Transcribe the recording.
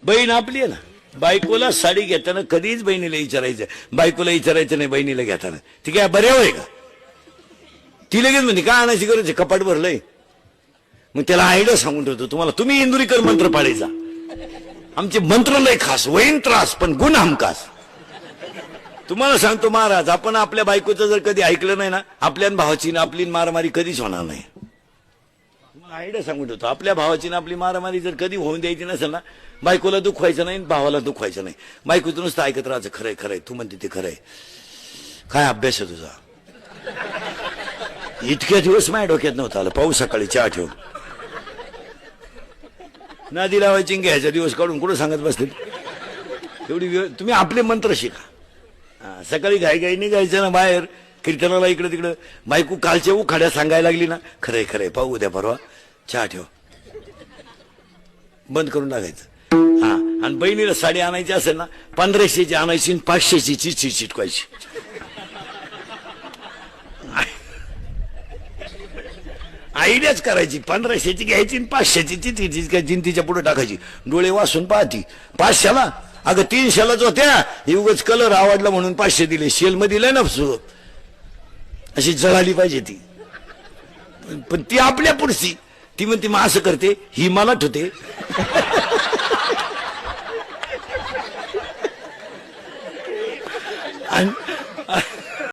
बहीण आपली आहे ना. बायकोला साडी घेताना कधीच बहिणीला विचारायचं, बायकोला विचारायचं नाही बहिणीला घेताना. ती काय बरे होय का? ती लगेच म्हणजे काय आणायची गरज आहे, कपाट भरलंय. मग त्याला आयडिया सांगून ठेवतो तुम्हाला, तुम्ही इंदुरीकर मंत्र पाळायचा. आमचे मंत्र लय खास, वहीन त्रास पण गुण हमखास. तुम्हाला सांगतो महाराज, आपण आपल्या बायकोचं जर कधी ऐकलं नाही ना, आपल्या भावाची ना आपली मारामारी कधीच होणार नाही. आयडिया सांगून ठेवतो, आपल्या भावाची ना आपली मारामारी जर कधी होऊन द्यायची नसेल ना, बायकोला दुखवायचं नाही, भावाला दुखवायचं नाही. बायकोचं नुसतं ऐकत राहायचं, खरंय खरंय तू म्हणते ते खरंय. काय अभ्यास आहे तुझा? इतक्या दिवस माझ्या डोक्यात नव्हतं आलं. पाऊस सकाळी चहा ठेवून नदी लावायची घ्यायचा दिवस काढून कुठं सांगत बसतील एवढी वेळ. तुम्ही आपले मंत्र शिका. सकाळी घाई निघायचं ना बाहेर कीर्तनाला, इकडे तिकडं. बायको कालच्या उखाड्या सांगायला लागली ना, खरंय खरंय पाहू उद्या परवा चहा ठेव, बंद करून टाकायचं. हा, आणि बहिणीला साडी आणायची असेल ना, 1500ची आणायची, 500ची चिठ्ठी चिटकवायची. आयडियाच करायची. 1500ची घ्यायची, 500ची चिठ्ठी काय जिंतीच्या पुढे टाकायची. डोळे वासून पाहती 500ला, अगं 300लाच होत्या, उगाच कलर आवडला म्हणून 500 दिले. सेल मध्ये दिलंय ना, अशी जळाली पाहिजे ती. पण ती आपल्या पुढची, ती म्हणते मग असं करते, ही मला ठेवते. आणि